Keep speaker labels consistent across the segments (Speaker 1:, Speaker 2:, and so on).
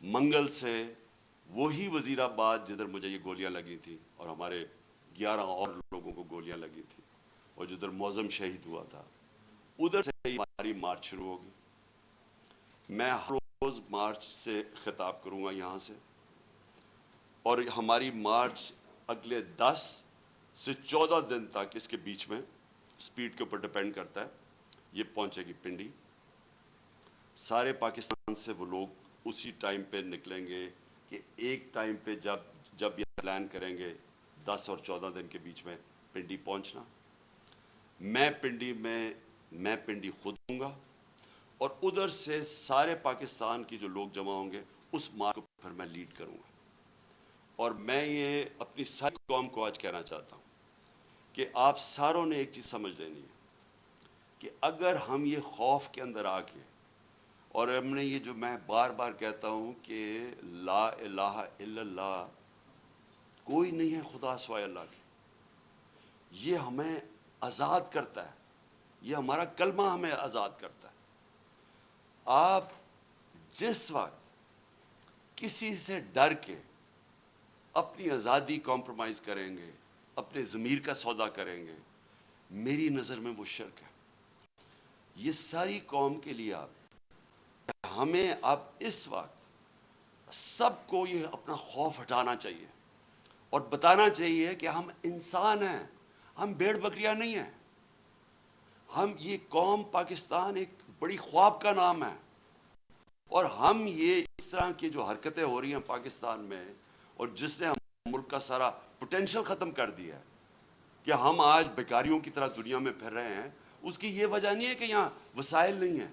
Speaker 1: منگل سے وہی وزیر آباد جدھر مجھے یہ گولیاں لگی تھیں اور ہمارے 11 اور لوگوں کو گولیاں لگی تھیں اور جدھر معظم شہید ہوا تھا، ادھر سے ہماری مارچ شروع ہوگی. میں ہر روز مارچ سے خطاب کروں گا یہاں سے، اور ہماری مارچ اگلے 10 سے 14 دن تک، اس کے بیچ میں سپیڈ کے اوپر ڈیپینڈ کرتا ہے، یہ پہنچے گی پنڈی. سارے پاکستان سے وہ لوگ اسی ٹائم پہ نکلیں گے کہ ایک ٹائم پہ جب یہ پلان کریں گے 10 اور 14 دن کے بیچ میں پنڈی پہنچنا. میں پنڈی خود ہوں گا، اور ادھر سے سارے پاکستان کی جو لوگ جمع ہوں گے اس مارچ کو پھر میں لیڈ کروں گا. اور میں یہ اپنی ساری قوم کو آج کہنا چاہتا ہوں کہ آپ ساروں نے ایک چیز سمجھ لینی ہے کہ اگر ہم یہ خوف کے اندر آ کے، اور ہم نے یہ جو میں بار بار کہتا ہوں کہ لا الہ الا اللہ، کوئی نہیں ہے خدا سوائے اللہ کے، یہ ہمیں آزاد کرتا ہے، یہ ہمارا کلمہ ہمیں آزاد کرتا ہے. آپ جس وقت کسی سے ڈر کے اپنی آزادی کمپرومائز کریں گے، اپنے ضمیر کا سودا کریں گے، میری نظر میں وہ شرک ہے. یہ ساری قوم کے لیے ہمیں اب اس وقت سب کو یہ اپنا خوف ہٹانا چاہیے اور بتانا چاہیے کہ ہم انسان ہیں، ہم بھیڑ بکریاں نہیں ہیں. یہ قوم پاکستان ایک بڑی خواب کا نام ہے، اور ہم یہ اس طرح کی جو حرکتیں ہو رہی ہیں پاکستان میں، اور جس نے ہم ملک کا سارا پوٹینشل ختم کر دیا ہے کہ ہم آج بیکاریوں کی طرح دنیا میں پھر رہے ہیں، اس کی یہ وجہ نہیں ہے کہ یہاں وسائل نہیں ہیں،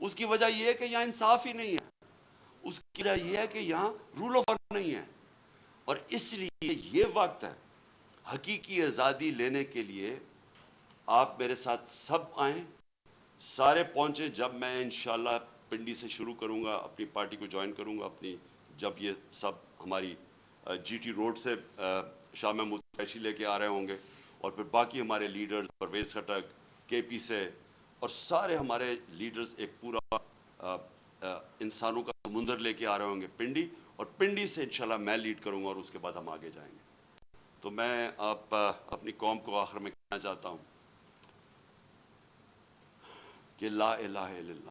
Speaker 1: اس کی وجہ یہ ہے کہ یہاں انصاف ہی نہیں ہے، اس کی وجہ یہ ہے کہ یہاں رول آف لا نہیں ہے. اور اس لیے یہ وقت ہے حقیقی آزادی لینے کے لیے. آپ میرے ساتھ سب آئیں، سارے پہنچیں. جب میں انشاءاللہ پنڈی سے شروع کروں گا، اپنی پارٹی کو جوائن کروں گا جب یہ سب ہماری جی ٹی روڈ سے شاہ محمود قریشی لے کے آ رہے ہوں گے، اور پھر باقی ہمارے لیڈرز، پرویز خٹک، کے پی سے، اور سارے ہمارے لیڈرز ایک پورا انسانوں کا سمندر لے کے آ رہے ہوں گے پنڈی، اور پنڈی سے انشاءاللہ میں لیڈ کروں گا، اور اس کے بعد ہم آگے جائیں گے. تو میں اپنی قوم کو آخر میں کہنا چاہتا ہوں کہ لا الہ الا اللہ.